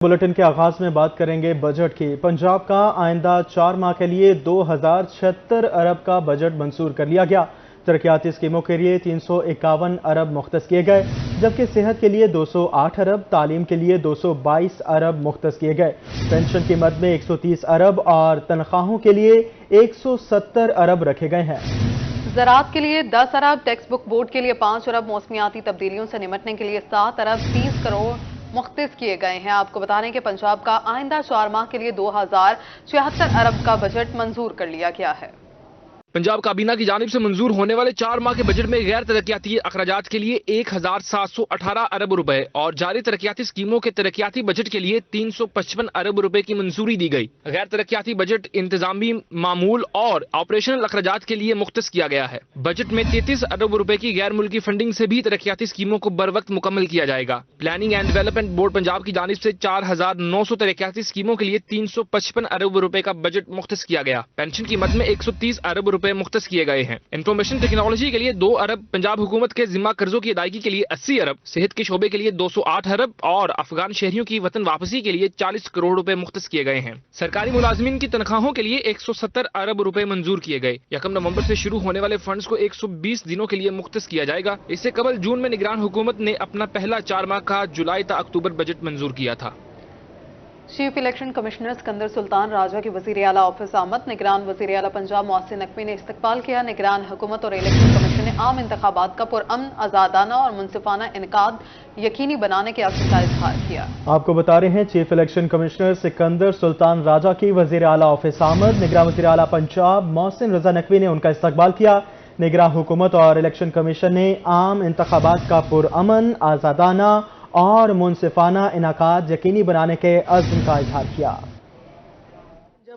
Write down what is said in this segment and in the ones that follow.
Bulletin के आगाज में बात करेंगे बजट की। पंजाब का आइंदा 4 माह के लिए 2076 अरब का बजट मंजूर कर लिया गया। तरक्याती स्कीमों के लिए 351 अरब मुख्तस किए गए, जबकि सेहत के लिए 208 अरब, तालीम के लिए 222 अरब मुख्तस किए गए। पेंशन की मद में 130 अरब और तनख्वाहों के लिए 170 अरब रखे गए हैं। ज़राअत के लिए 10 अरब, टेक्स्ट बुक बोर्ड के लिए 5 अरब, मौसमियाती तब्दीलियों से निमटने के लिए 7 अरब 30 करोड़ मुख्तस किए गए हैं। आपको बता दें कि पंजाब का आइंदा 4 माह के लिए 2076 अरब का बजट मंजूर कर लिया गया है। पंजाब काबीना की जानिब से मंजूर होने वाले 4 माह के बजट में गैर तरक्याती अखराजात के लिए 1718 अरब रुपए और जारी तरक्याती स्कीमों के तरक्याती बजट के लिए 355 अरब रुपए की मंजूरी दी गई। गैर तरक्याती बजट इंतजामी मामूल और ऑपरेशनल अखराजात के लिए मुख्तस किया गया है। बजट में 33 अरब रुपए की गैर मुल्की फंडिंग से भी तरक्याती स्कीमों को बर वक्त मुकम्मल किया जाएगा। Planning and development board Punjab की जानिब से 4900 तरक्याती स्कीमों के लिए 355 अरब रुपए का बजट मुख्तस किया गया। पेंशन की मद में 130 अरब रुपए मुख्तस किए गए हैं। इंफॉर्मेशन टेक्नोलॉजी के लिए 2 अरब, पंजाब हुकूमत के जिम्मा कर्जों की अदायगी के लिए 80 अरब, सेहत के शोबे के लिए 208 अरब और अफगान शहरियों की वतन वापसी के लिए 40 करोड़ रुपए मुख्तस किए गए हैं। सरकारी मुलाजमीन की तनख्वाहों के लिए 170 अरब रुपए मंजूर किए गए। 1 नवंबर से शुरू होने वाले फंड्स को 120 दिनों के लिए मुख्तस किया जाएगा। इससे कबल जून में निगरान हुकूमत ने अपना पहला 4 माह का जुलाई तक अक्टूबर बजट मंजूर किया था। Chief election commissioner Sikandar Sultan Raja की वज़ीर आला ऑफिस आमद। निगरान वज़ीर आला पंजाब मोहसिन नकवी ने इस्तकबाल किया। निगरान हुकूमत और इलेक्शन कमीशन ने आम इंतखाबात का पुरअमन, आज़ादाना और मुनसिफाना इनकाद यकीनी बनाने के अज़्म का इजहार किया। आपको बता रहे हैं chief election commissioner Sikandar Sultan Raja की वज़ीर आला ऑफिस आमद। निगरान वज़ीर आला पंजाब मोहसिन रजा नकवी ने उनका इस्तकबाल किया। निगरान हुकूमत और इलेक्शन कमीशन ने आम इंतखाबात का पुरअमन, आज़ादाना और मुनसिफाना इनाकाद यकीनी बनाने के अज़्म का इजहार किया।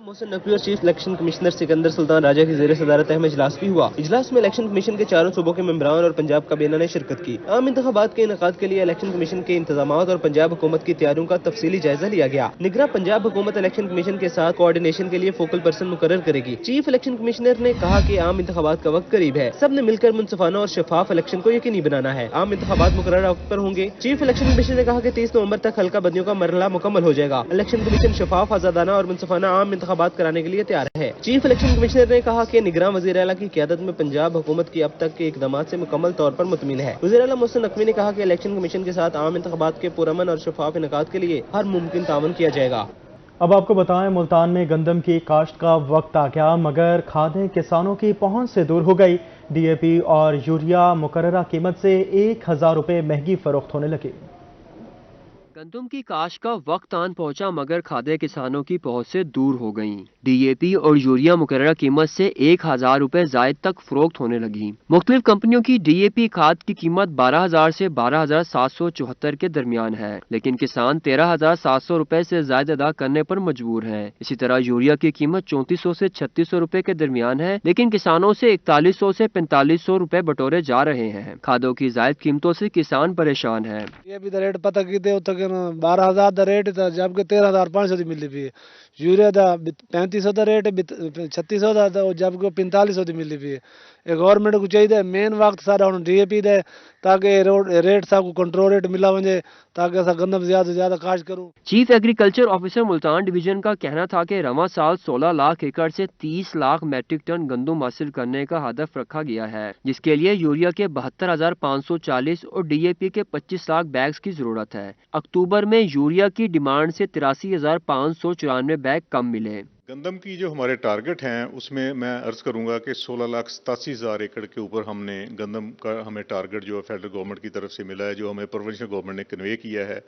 मोहसिन नकवी और chief election commissioner Sikandar Sultan Raja की ज़ेर सदारत अहम इजलास भी हुआ। इजलास में इलेक्शन कमीशन के चारों सूबों के मेंबरान और पंजाब काबीना ने शिरकत की। आम इंतखाबात के इनेकाद के लिए इलेक्शन कमीशन के इंतजामात और पंजाब हुकूमत की तैयारियों का तफसीली जायजा लिया गया। निगरान पंजाब हुकूमत इलेक्शन कमीशन के साथ कोऑर्डिनेशन के लिए फोकल पर्सन मुकर्रर करेगी। चीफ इलेक्शन कमिश्नर ने कहा कि आम इंतखाबात का वक्त करीब है, सब ने मिलकर मुनसिफाना और शफाफ इलेक्शन को यकीनी बनाना है। आम इंतखाबात मुकर्रर वक्त पर होंगे। चीफ इलेक्शन कमिश्नर ने कहा कि 30 नवंबर तक हल्का बंदियों का मरहला मुकम्मल हो जाएगा। इलेक्शन कमीशन शफाफ, आज़ादाना और मुनसिफाना आम इंतखाबात कराने के लिए तैयार है। चीफ इलेक्शन कमिश्नर ने कहा कि निगरान वज़ीर आला की क़यादत में पंजाब हुकूमत की अब तक के इक़दामात से मुकम्मल तौर पर मुतमिन है। वज़ीर आला मोहसिन नकवी ने कहा कि इलेक्शन कमीशन के साथ आम इंतखाबात के पुरअमन और शफाफ इनेकाद के लिए हर मुमकिन तावन किया जाएगा। अब आपको बताएं, मुल्तान में गंदम की काश्त का वक्त आ गया, मगर खादें किसानों की पहुंच से दूर हो गई। DAP और यूरिया मुकर्ररा कीमत से 1000 रुपए महंगी फरोख्त होने लगी। गंदम की काश्त का वक्त आन पहुंचा, मगर खादें किसानों की पहुंच से दूर हो गईं। DAP और यूरिया मुकर्ररा कीमत से 1000 रुपए जायद तक फरोख्त होने लगी। मुख्तलिफ कंपनियों की DAP खाद की कीमत 12000 से 12774 के दरमियान है, लेकिन किसान 13700 रुपए से जायद अदा करने पर मजबूर हैं। इसी तरह यूरिया की कीमत 3400 से 3600 रुपए के दरमियान है, लेकिन किसानों से 4100 से 4500 रुपए बटोरे जा रहे हैं। खादों की जायद कीमतों से किसान परेशान है। ये भी रेट पता की 12000 का रेट था, जबकि 13500 की मिली पी। यूरिया का 3500 का रेट, 3600 का, जबकि 4500 की मिली पी। गवर्नमेंट को चाहिए मेन वक्त सारा हम DAP दे, ताकि रेट सब को कंट्रोल रेट मिला वजे, ताकि असा गंदम ज्यादा से ज्यादा काश्त करूं। Chief agriculture officer Multan division का कहना था कि रवा साल 16 लाख एकड़ से 30 लाख मैट्रिक टन गंदम हासिल करने का हदफ रखा गया है, जिसके लिए यूरिया के 72,540 और DAP के 25 लाख बैग्स की जरूरत है। अक्टूबर में यूरिया की डिमांड से 83,594 बैग कम मिले। गंदम की जो हमारे टारगेट हैं उसमें मैं अर्ज करूंगा कि 16,87,000 एकड़ के ऊपर हमने गंदम का हमें टारगेट जो फेडरल गवर्नमेंट की तरफ से मिला है, जो हमें प्रोविंशियल गवर्नमेंट ने कन्वे किया है।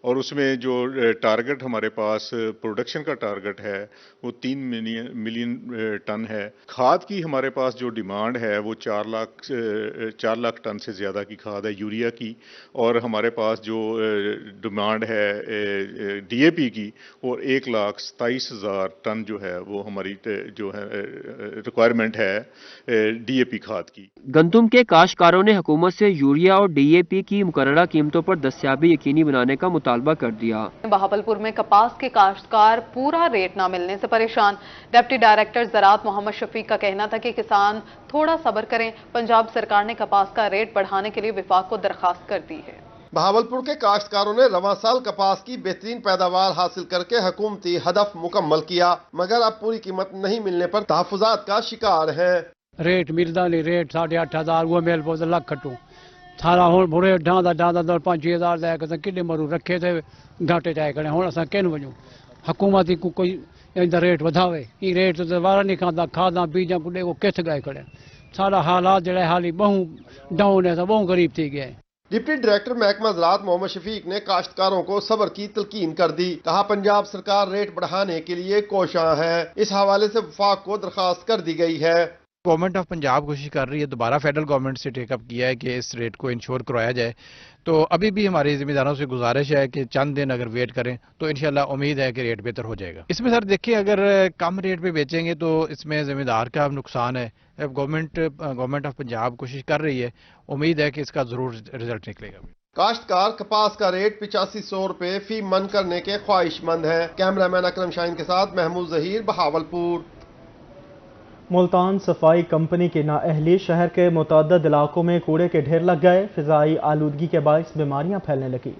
और उसमें जो टारगेट हमारे पास प्रोडक्शन का टारगेट है वो 3 मिलियन टन है। खाद की हमारे पास जो डिमांड है वो 4 लाख टन से ज़्यादा की खाद है यूरिया की, और हमारे पास जो डिमांड है DAP की वो 1,27,000 टन जो है वो हमारी जो है रिक्वायरमेंट है DAP खाद की। गंदम के काश्तकारों ने हुकूमत से यूरिया और DAP की मुकर्ररा कीमतों पर दस्तयाबी यकीनी बनाने का मुतालबा कर दिया। बहावलपुर में कपास के काश्तकार पूरा रेट न मिलने से परेशान। डिप्टी डायरेक्टर ज़राअत मोहम्मद शफीक का कहना था कि किसान थोड़ा सब्र करें। पंजाब सरकार ने कपास का रेट बढ़ाने के लिए विफाक को दरखास्त कर दी है। बहावलपुर के काश्तकारों ने रवां साल कपास की बेहतरीन पैदावार हासिल करके हुकूमती हदफ मुकम्मल किया, मगर अब पूरी कीमत नहीं मिलने पर तहफुजात का शिकार है। रेट मिलता नहीं, रेट 8,500 वो मिल पो लख खटू सारा हूँ बुरे ढांदा 5-6 हज़ार लैके कि मरू रखे थे घाटे चाहे खड़े हूँ अस किन वजूं हुकूमत ही कोई इनका रेट वधावे ये रेट तो वारा नहीं खाता खादा बीजा को वो किस गए खड़े सारा हालात जड़ा हाली बहु डाउन है बहु गरीब थी गया है। डिप्टी डायरेक्टर महकमा ज़राअत मोहम्मद शफीक ने काश्तकारों को सब्र की तलकीन कर दी। कहा पंजाब सरकार रेट बढ़ाने के लिए कोशां है। इस हवाले से वफाक को दरखास्त कर दी गई है। गवर्नमेंट ऑफ पंजाब कोशिश कर रही है, दोबारा फेडरल गवर्नमेंट से टेकअप किया है कि इस रेट को इंश्योर करवाया जाए। तो अभी भी हमारे जिम्मेदारों से गुजारिश है कि चंद दिन अगर वेट करें तो इंशाल्लाह उम्मीद है कि रेट बेहतर हो जाएगा। इसमें सर देखिए, अगर कम रेट पे बेचेंगे तो इसमें जिम्मेदार का नुकसान है। गवर्नमेंट ऑफ पंजाब कोशिश कर रही है, उम्मीद है कि इसका जरूर रिजल्ट निकलेगा। काश्तकार कपास का रेट 8500 रुपए फी मन करने के ख्वाहिशमंद है। कैमरामैन अकरम शाहीन के साथ महमूद जहीर, बहावलपुर। मुल्तान सफाई कंपनी की नाअहली शहर के मुतअद्दिद इलाकों में कूड़े के ढेर लग गए। फिजाई आलूदगी के बाइस बीमारियां फैलने लगी।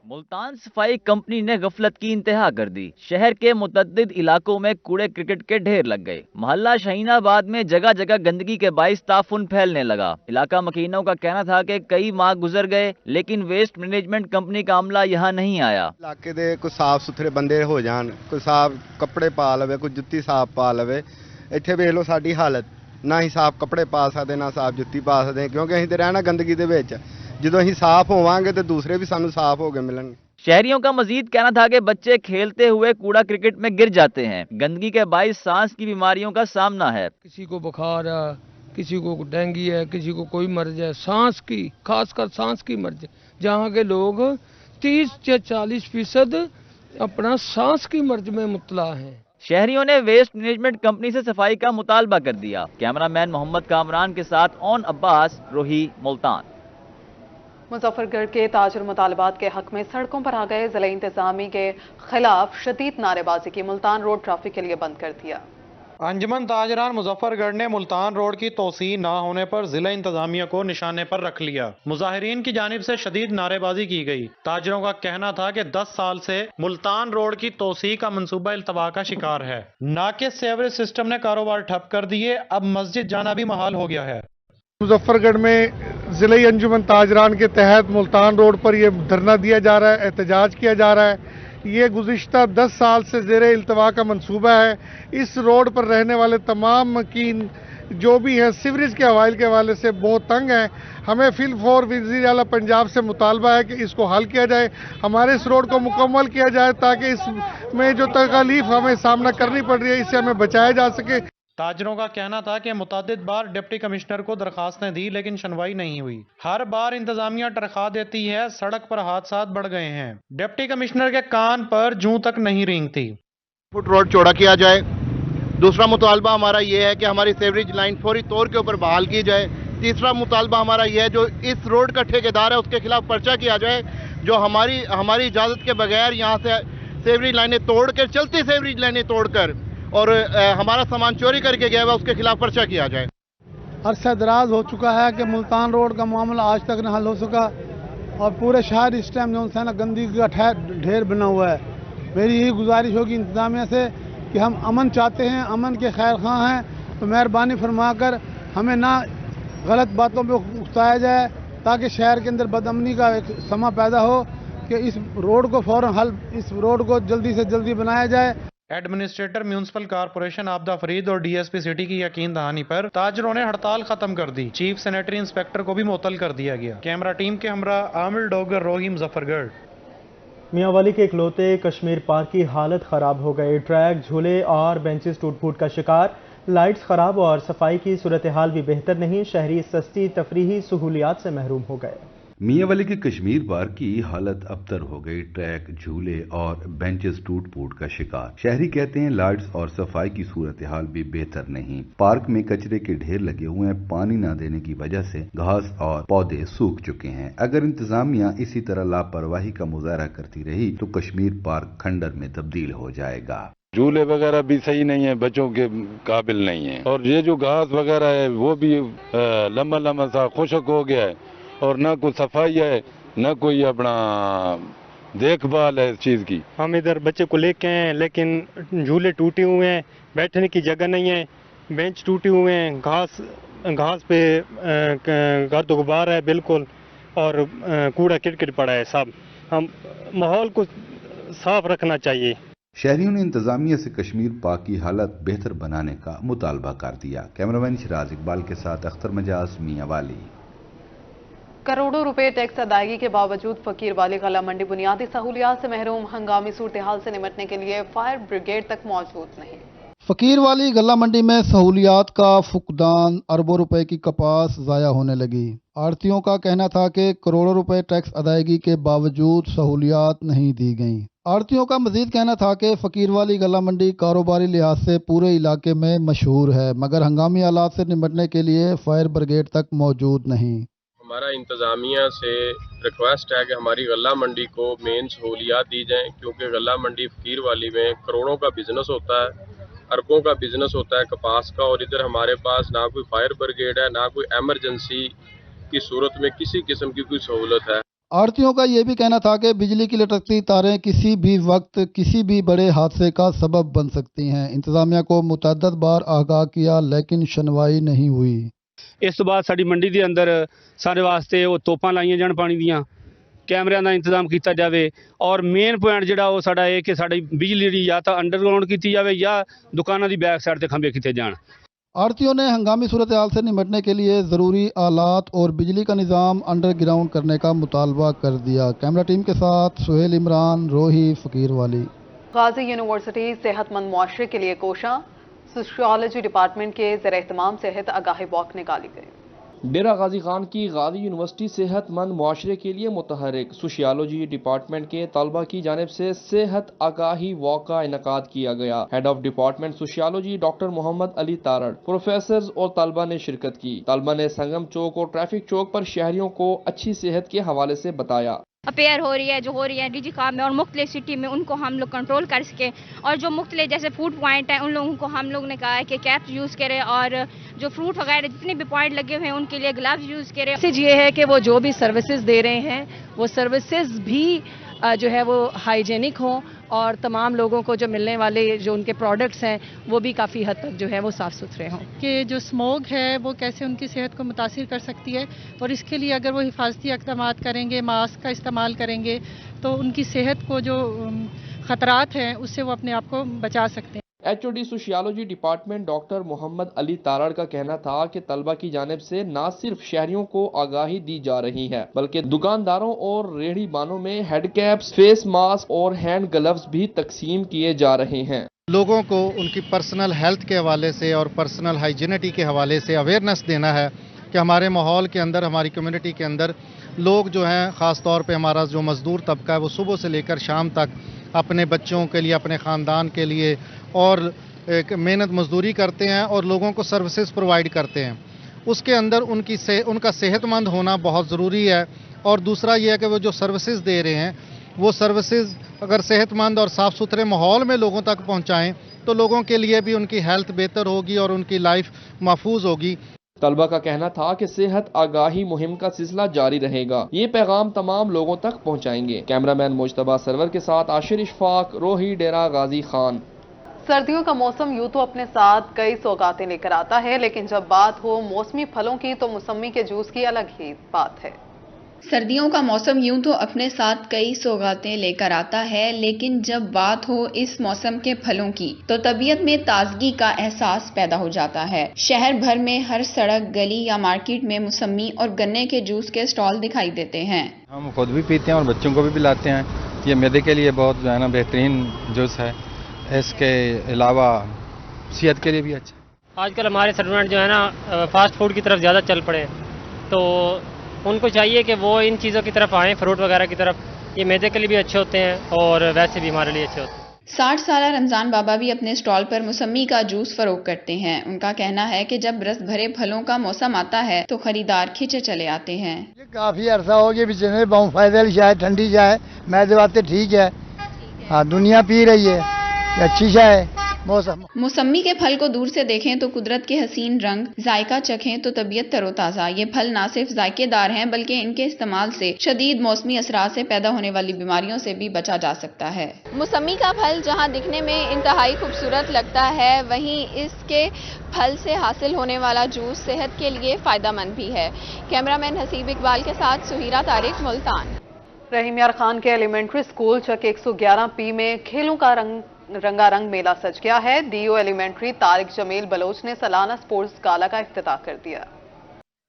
मुल्तान सफाई कंपनी ने गफलत की इंतहा कर दी। शहर के मुतअद्दिद इलाकों में कूड़े क्रिकेट के ढेर लग गए। मोहल्ला शाहीनाबाद में जगह जगह गंदगी के बाइस ताफुन फैलने लगा। इलाका मकीनों का कहना था कि कई माह गुजर गए लेकिन वेस्ट मैनेजमेंट कंपनी का अमला यहाँ नहीं आया। इलाके दे कोई साफ सुथरे बंदे हो जान, कोई साफ कपड़े पा लवे, कोई जुत्ती साफ पा लवे। ਇੱਥੇ ਵੇਖ ਲਓ ਸਾਡੀ ਹਾਲਤ, ਨਾ ਹੀ ਸਾਫ ਕੱਪੜੇ ਪਾ ਸਕਦੇ ਨਾ ਸਾਫ ਜੁੱਤੀ ਪਾ ਸਕਦੇ, ਕਿਉਂਕਿ ਅਸੀਂ ਤੇ ਰਹਿਣਾ ਗੰਦਗੀ ਦੇ ਵਿੱਚ। ਜਦੋਂ ਅਸੀਂ ਸਾਫ ਹੋਵਾਂਗੇ ਤੇ ਦੂਸਰੇ ਵੀ ਸਾਨੂੰ ਸਾਫ ਹੋ ਕੇ ਮਿਲਣਗੇ। शहरियों का मजीद कहना था कि बच्चे खेलते हुए कूड़ा क्रिकेट में गिर जाते हैं। गंदगी के बाइस सांस की बीमारियों का सामना है। किसी को बुखार है, किसी को डेंगू है, किसी को कोई मर्ज है, सांस की, खासकर सांस की मर्ज, जहाँ के लोग 30 से 40% अपना सांस की मर्ज में मुब्तला हैं। शहरियों ने वेस्ट मैनेजमेंट कंपनी से सफाई का मुतालबा कर दिया। कैमरामैन मोहम्मद कामरान के साथ ओन अब्बास, रोही, मुल्तान। मुजफ्फरगढ़ के ताजर मुतालबात के हक में सड़कों पर आ गए। जिला इंतजामी के खिलाफ शदीद नारेबाजी की। मुल्तान रोड ट्रैफिक के लिए बंद कर दिया। अंजुमन ताजरान मुजफ्फरगढ़ ने मुल्तान रोड की तोसी ना होने पर जिला इंतजामिया को निशाने पर रख लिया। मुजाहिरीन की जानिब से शदीद नारेबाजी की गई। ताजरों का कहना था कि 10 साल से मुल्तान रोड की तोसी का मंसूबा इल्तवा का शिकार है। नाकिस सेवरेज सिस्टम ने कारोबार ठप कर दिए। अब मस्जिद जाना भी महाल हो गया है। मुजफ्फरगढ़ में जिला अंजुमन ताजरान के तहत मुल्तान रोड पर यह धरना दिया जा रहा है, एहतजाज किया जा रहा है। ये गुज़िश्ता 10 साल से ज़ेरे इल्तवा का मंसूबा है। इस रोड पर रहने वाले तमाम मकीन जो भी हैं सीवरेज के हवाले के हवाले से बहुत तंग हैं। हमें फिल फॉर वज़ीर आला पंजाब से मुतालबा है कि इसको हल किया जाए, हमारे इस रोड को मुकम्मल किया जाए ताकि इसमें जो तकलीफ हमें सामना करनी पड़ रही है इससे हमें बचाया जा सके। ताजरों का कहना था कि मुतादिद बार डिप्टी कमिश्नर को दरखास्तें दी लेकिन सुनवाई नहीं हुई। हर बार इंतजामिया टरखा देती है, सड़क पर हादसात बढ़ गए हैं। डिप्टी कमिश्नर के कान पर जूं तक नहीं रेंगती। फुट रोड चौड़ा किया जाए। दूसरा मुतालबा हमारा ये है कि हमारी सीवरेज लाइन फौरी तौर के ऊपर बहाल की जाए। तीसरा मुतालबा हमारा ये है जो इस रोड का ठेकेदार है उसके खिलाफ पर्चा किया जाए, जो हमारी इजाज़त के बगैर यहाँ से सीवरेज लाइनें तोड़कर, चलती सीवरेज लाइनें तोड़कर और हमारा सामान चोरी करके गया हुआ उसके खिलाफ पर्चा किया जाए। अरसा दराज हो चुका है कि मुल्तान रोड का मामला आज तक न हल हो सका और पूरे शहर इस टाइम जो है ना गंदगी का ढेर बना हुआ है। मेरी यही गुजारिश होगी इंतजामिया से कि हम अमन चाहते हैं, अमन के खैर खां हैं, तो मेहरबानी फरमाकर हमें ना गलत बातों पे उकसाया जाए ताकि शहर के अंदर बदअमनी का एक समा पैदा हो कि इस रोड को फौरन हल, इस रोड को जल्दी से जल्दी बनाया जाए। Administrator municipal corporation Abida Farid और डीएसपी सिटी की यकीन दहानी पर ताजरों ने हड़ताल खत्म कर दी। चीफ सैनिटरी इंस्पेक्टर को भी मुअत्तल कर दिया गया। कैमरा टीम के हमरा आमिर डोगर, रोही, मुजफ्फरगढ़। मियांवाली के इकलौते कश्मीर पार्क की हालत खराब हो गई। ट्रैक, झूले और बेंचेस टूट फूट का शिकार। लाइट्स खराब और सफाई की सूरत हाल भी बेहतर नहीं। शहरी सस्ती तफरीही सहूलियात से महरूम हो गए। मियांवाली के कश्मीर पार्क की हालत अबतर हो गई। ट्रैक, झूले और बेंचेस टूट फूट का शिकार। शहरी कहते हैं लाइट्स और सफाई की सूरत हाल भी बेहतर नहीं। पार्क में कचरे के ढेर लगे हुए हैं। पानी न देने की वजह से घास और पौधे सूख चुके हैं। अगर इंतजामिया इसी तरह लापरवाही का मुजाहरा करती रही तो कश्मीर पार्क खंडर में तब्दील हो जाएगा। झूले वगैरह भी सही नहीं है, बच्चों के काबिल नहीं है, और ये जो घास वगैरह है वो भी लम्बा लम्बा सा खुशक हो गया है और ना कोई सफाई है, ना कोई अपना देखभाल है इस चीज़ की। हम इधर बच्चे को लेके आए हैं, लेकिन झूले टूटे हुए हैं, बैठने की जगह नहीं है, बेंच टूटे हुए हैं, घास पे गर्द गुबार है बिल्कुल, और कूड़ा किटकिट पड़ा है सब। हम माहौल को साफ रखना चाहिए। शहरियों ने इंतजामिया से कश्मीर पाक की हालत बेहतर बनाने का मुतालबा कर दिया। कैमरामैन शिराज इकबाल के साथ अख्तर मजाज, मियां वाली। करोड़ों रुपए टैक्स अदायगी के बावजूद फकीर वाली गला मंडी बुनियादी सहूलियात से महरूम, हंगामी सूरत-ए-हाल से निपटने के लिए फायर ब्रिगेड तक मौजूद नहीं। फकीर वाली गला मंडी में सहूलियात का फुकदान, अरबों रुपए की कपास ज़ाया होने लगी। आड़तियों का कहना था कि करोड़ों रुपए टैक्स अदायगी के बावजूद सहूलियात नहीं दी गईं। आड़तियों का मजीद कहना था कि फकीर वाली गला मंडी कारोबारी लिहाज से पूरे इलाके में मशहूर है, मगर हंगामी हालात से निपटने के लिए फायर ब्रिगेड तक मौजूद नहीं। हमारा इंतज़ामिया से रिक्वेस्ट है कि हमारी गला मंडी को मेन सहूलियात दी जाएं, क्योंकि गला मंडी फकीर वाली में करोड़ों का बिजनेस होता है, अरबों का बिजनेस होता है कपास का, और इधर हमारे पास ना कोई फायर ब्रिगेड है, ना कोई एमरजेंसी की सूरत में किसी किस्म की कोई सहूलत है। आड़तियों का ये भी कहना था कि बिजली की लटकती तारें किसी भी वक्त किसी भी बड़े हादसे का सबब बन सकती हैं। इंतजामिया को मुतअद्दिद बार आगाह किया, लेकिन सुनवाई नहीं हुई। ਇਸ ਤੋਂ ਬਾਅਦ ਸਾਡੀ ਮੰਡੀ ਦੇ ਅੰਦਰ ਸਾਡੇ ਵਾਸਤੇ ਉਹ ਤੋਪਾਂ ਲਾਈਆਂ ਜਾਣ ਪਾਣੀ ਦੀਆਂ, ਕੈਮਰਿਆਂ ਦਾ ਇੰਤਜ਼ਾਮ ਕੀਤਾ ਜਾਵੇ, ਔਰ ਮੇਨ ਪੁਆਇੰਟ ਜਿਹੜਾ ਉਹ ਸਾਡਾ ਇਹ ਕਿ ਸਾਡੀ ਬਿਜਲੀ ਜਿਹੜੀ ਜਾਂ ਤਾਂ ਅੰਡਰਗਰਾਉਂਡ ਕੀਤੀ ਜਾਵੇ ਜਾਂ ਦੁਕਾਨਾਂ ਦੀ बैक साइड ਤੇ खंभे ਕੀਤੇ जान। आड़तियों ने हंगामी सूरत हाल से निपटने के लिए ज़रूरी आलात और बिजली का निज़ाम अंडरग्राउंड करने का मुतालबा कर दिया। कैमरा टीम के साथ सुहेल इमरान, रोही, फकीर वाली। गाजी यूनिवर्सिटी सेहतमंद मुआशरे के लिए कोशां, सोशियोलॉजी डिपार्टमेंट के ज़ेर एहतमाम सेहत आगाही वॉक निकाली गई। डेरा गाजी खान की गाजी यूनिवर्सिटी सेहतमंद मुआशरे के लिए मुतहरिक सोशियोलॉजी डिपार्टमेंट के तलबा की जानिब से सेहत आगाही वॉक का इनकाद किया गया। Head of department sociology doctor Mohammad Ali Tarar, professor और तलबा ने शिरकत की। तलबा ने संगम चौक और ट्रैफिक चौक पर शहरियों को अच्छी सेहत के हवाले से बताया। अपेयर हो रही है जो हो रही है डिजी काम में और मुख्तलिफ सिटी में, उनको हम लोग कंट्रोल कर सके, और जो मुख्तलिफ जैसे फूड पॉइंट हैं उन लोगों को हम लोग ने कहा है कि कैप्स यूज़ करें, और जो फ्रूट वगैरह जितने भी पॉइंट लगे हुए हैं उनके लिए ग्लव्स यूज़ करें। मैसेज ये है कि वो जो भी सर्विसेज दे रहे हैं वो सर्विसेज भी जो है वो हाइजेनिक हो, और तमाम लोगों को जो मिलने वाले जो उनके प्रोडक्ट्स हैं वो भी काफ़ी हद तक जो है वो साफ़ सुथरे हों। कि जो स्मोक है वो कैसे उनकी सेहत को मुतासिर कर सकती है, और इसके लिए अगर वो हिफाजती इक़दाम करेंगे, मास्क का इस्तेमाल करेंगे, तो उनकी सेहत को जो ख़तरात हैं उससे वो अपने आप को बचा सकते हैं। HOD sociology department doctor Mohammad Ali Tarar का कहना था कि तलबा की जानिब से न सिर्फ शहरियों को आगाही दी जा रही है, बल्कि दुकानदारों और रेहड़ी बानों में हेड कैप्स, फेस मास्क और हैंड ग्लव्स भी तकसीम किए जा रहे हैं। लोगों को उनकी पर्सनल हेल्थ के हवाले से और पर्सनल हाइजीनिटी के हवाले से अवेयरनेस देना है कि हमारे माहौल के अंदर, हमारी कम्युनिटी के अंदर लोग जो हैं, ख़ास तौर पे हमारा जो मज़दूर तबका है, वो सुबह से लेकर शाम तक अपने बच्चों के लिए, अपने ख़ानदान के लिए और मेहनत मजदूरी करते हैं और लोगों को सर्विसेज प्रोवाइड करते हैं। उसके अंदर उनका सेहतमंद होना बहुत ज़रूरी है। और दूसरा ये है कि वो जो सर्विसेज दे रहे हैं वो सर्विसेज अगर सेहतमंद और साफ़ सुथरे माहौल में लोगों तक पहुँचाएँ तो लोगों के लिए भी उनकी हेल्थ बेहतर होगी और उनकी लाइफ महफूज होगी। तलबा का कहना था कि सेहत आगाही मुहिम का सिलसिला जारी रहेगा। ये पैगाम तमाम लोगों तक पहुंचाएंगे। कैमरामैन मुजतबा सरवर के साथ आशिर इशफाक, रोही, डेरा गाजी खान। सर्दियों का मौसम यूं तो अपने साथ कई सौगातें लेकर आता है, लेकिन जब बात हो मौसमी फलों की तो मौसमी के जूस की अलग ही बात है। सर्दियों का मौसम यूं तो अपने साथ कई सौगातें लेकर आता है, लेकिन जब बात हो इस मौसम के फलों की तो तबीयत में ताजगी का एहसास पैदा हो जाता है। शहर भर में हर सड़क, गली या मार्केट में मौसमी और गन्ने के जूस के स्टॉल दिखाई देते हैं। हम खुद भी पीते हैं और बच्चों को भी पिलाते हैं। ये मैदे के लिए बहुत जो है ना बेहतरीन जूस है। इसके अलावा सेहत के लिए भी अच्छा। आजकल हमारे स्टूडेंट जो है ना फास्ट फूड की तरफ ज़्यादा चल पड़े, तो उनको चाहिए कि वो इन चीज़ों की तरफ आएँ, फ्रूट वगैरह की तरफ। ये मैदे के लिए भी अच्छे होते हैं और वैसे भी हमारे लिए अच्छे होते हैं। 60 साल रमजान बाबा भी अपने स्टॉल पर मौसमी का जूस फरोख्त करते हैं। उनका कहना है कि जब रस भरे फलों का मौसम आता है तो खरीदार खींचे चले आते हैं। काफ़ी अरसा हो गया बेचने, बहुत फायदे वाली चाय, ठंडी चाय, मैदे वास्ते ठीक है। हाँ, दुनिया पी रही है, अच्छी चाय है। मौसम। मौसमी के फल को दूर से देखें तो कुदरत के हसीन रंग, जायका चखें तो तबीयत तरोताज़ा। ये फल ना सिर्फ जायकेदार हैं बल्कि इनके इस्तेमाल से शदीद मौसमी असरात से पैदा होने वाली बीमारियों से भी बचा जा सकता है। मौसमी का फल जहाँ दिखने में इंतहाई खूबसूरत लगता है, वहीं इसके फल से हासिल होने वाला जूस सेहत के लिए फ़ायदेमंद भी है। कैमरामैन हसीब इकबाल के साथ सुहीरा तारिक, मुल्तान। रहीम यार खान के एलिमेंट्री स्कूल चक 111P में खेलों का रंगारंग मेला सज गया है। डीओ एलिमेंट्री तारिक जमील बलोच ने सालाना स्पोर्ट्स गाला का इफ्तिताह कर दिया।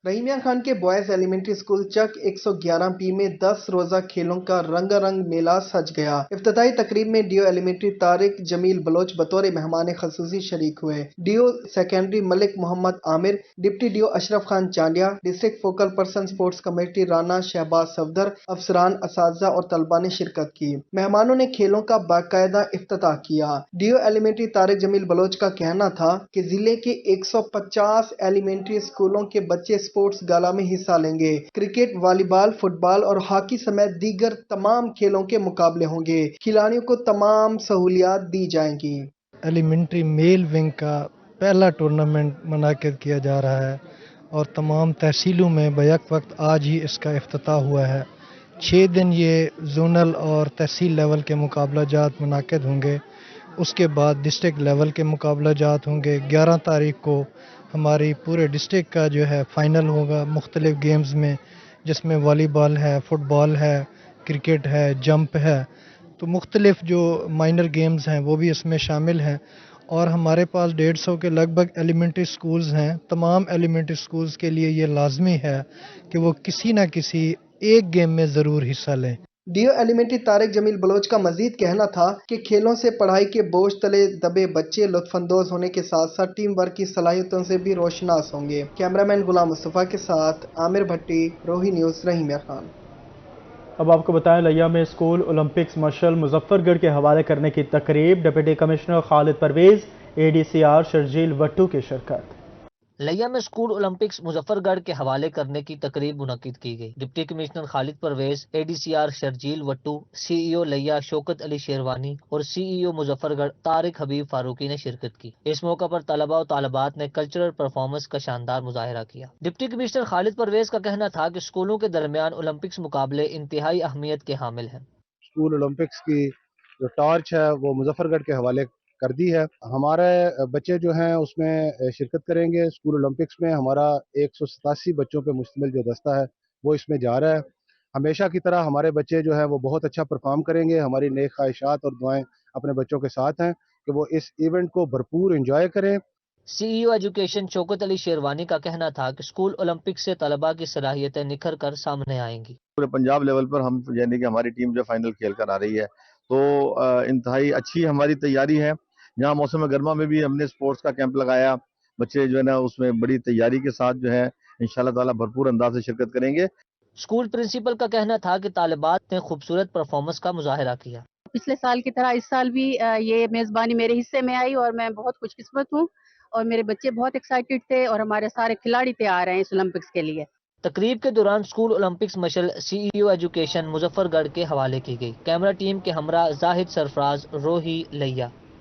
रहीम यार खान के बॉयज एलिमेंट्री स्कूल चक 111P में 10 रोजा खेलों का रंगारंग मेला सज गया। इफ्तिताही तकरीब में डीओ एलिमेंट्री तारिक जमील बलोच बतौर मेहमान खसूसी शरीक हुए। DO secondary Malik Mohammad Aamir, deputy DO Ashraf Khan Chandia, district focal person sports committee Rana Shahbaz Safdar, अफसरान, असातिज़ा और तलबा ने शिरकत की। मेहमानों ने खेलों का बाकायदा इफ्तिताह किया। डीओ एलिमेंट्री तारिक जमील बलोच का कहना था कि जिले के 150 एलिमेंट्री स्कूलों के बच्चे स्पोर्ट्स गाला में हिस्सा लेंगे। क्रिकेट, वॉलीबॉल, फुटबॉल और हॉकी समेत दीगर तमाम खेलों के मुकाबले होंगे। खिलाड़ियों को तमाम सहूलियात दी जाएंगी। एलिमेंट्री मेल विंग का पहला टूर्नामेंट मुनाकिद किया जा रहा है और तमाम तहसीलों में बैक वक्त आज ही इसका इफ्तिताह हुआ है। 6 दिन ये जोनल और तहसील लेवल के मुकाबला जात मुनाकिद होंगे। उसके बाद डिस्ट्रिक्ट लेवल के मुकाबला जात होंगे। 11 तारीख को हमारी पूरे डिस्ट्रिक्ट का जो है फ़ाइनल होगा मुख्तलिफ़ गेम्स में, जिसमें वॉलीबॉल है, फुटबॉल है, क्रिकेट है, जंप है। तो मुख्तलिफ़ जो माइनर गेम्स हैं वो भी इसमें शामिल हैं। और हमारे पास 150 के लगभग एलिमेंट्री स्कूल्स हैं। तमाम एलिमेंट्री स्कूल्स के लिए ये लाजमी है कि वो किसी न किसी एक गेम में ज़रूर हिस्सा लें। डीओ एलिमेंट्री तारिक जमील बलोच का मजीद कहना था कि खेलों से पढ़ाई के बोझ तले दबे बच्चे लुत्फानंदोज होने के साथ साथ टीम वर्क की सलाहियतों से भी रोशनास होंगे। कैमरामैन गुलाम मुस्तफ़ा के साथ आमिर भट्टी, रोही न्यूज़, रहीम यार खान। अब आपको बताएं, लिया में स्कूल ओलंपिक्स मशल मुजफ्फरगढ़ के हवाले करने की तकरीब। Deputy commissioner Khalid Pervez, ADCR Sharjeel Wattoo की शिरकत। लिया में स्कूल ओलंपिक्स मुजफ्फरगढ़ के हवाले करने की तकरीब मुनक्किद की गई। Deputy commissioner Khalid Pervez, ADCR Sharjeel Wattoo, CEO लिया शौकत अली शेरवानी और CEO मुजफ्फरगढ़ तारिक हबीब फारूकी ने शिरकत की। इस मौका पर तलबा और तालिबात ने कल्चरल परफॉर्मेंस का शानदार मुजाहिरा किया। डिप्टी कमिश्नर खालिद परवेज का कहना था कि स्कूलों के दरमियान ओलंपिक्स मुकाबले इंतहाई अहमियत के हामिल हैं। स्कूल ओलंपिक्स की जो टॉर्च है वो मुजफ्फरगढ़ के हवाले कर दी है। हमारे बच्चे जो हैं उसमें शिरकत करेंगे। स्कूल ओलंपिक्स में हमारा 187 बच्चों पे मुश्तमिल जो दस्ता है वो इसमें जा रहा है। हमेशा की तरह हमारे बच्चे जो हैं वो बहुत अच्छा परफॉर्म करेंगे। हमारी नेक ख्वाहिशात और दुआएं अपने बच्चों के साथ हैं कि वो इस इवेंट को भरपूर एंजॉय करें। CEO एजुकेशन शौकत अली शेरवानी का कहना था कि स्कूल ओलंपिक्स से तलबा की सलाहियतें निखर कर सामने आएंगी। पूरे पंजाब लेवल पर हम यानी कि हमारी टीम जो फाइनल खेल कर आ रही है, तो इंतहाई अच्छी हमारी तैयारी है। जहाँ मौसम गर्मा में भी हमने स्पोर्ट्स का कैंप लगाया, बच्चे जो है ना उसमें बड़ी तैयारी के साथ जो है इंशाल्लाह ताला भरपूर अंदाज से शिरकत करेंगे। स्कूल प्रिंसिपल का कहना था कि तालिबात ने खूबसूरत परफॉर्मेंस का मुजाहिरा किया। पिछले साल की तरह इस साल भी ये मेज़बानी मेरे हिस्से में आई और मैं बहुत खुशकिस्मत हूँ और मेरे बच्चे बहुत एक्साइटेड थे और हमारे सारे खिलाड़ी तैयार हैं इस ओलंपिक्स के लिए। तकरीब के दौरान स्कूल ओलंपिक्स मशल CEO एजुकेशन मुजफ्फरगढ़ के हवाले की गई। कैमरा टीम के हमरा जाहिद सरफराज, रोही लिया।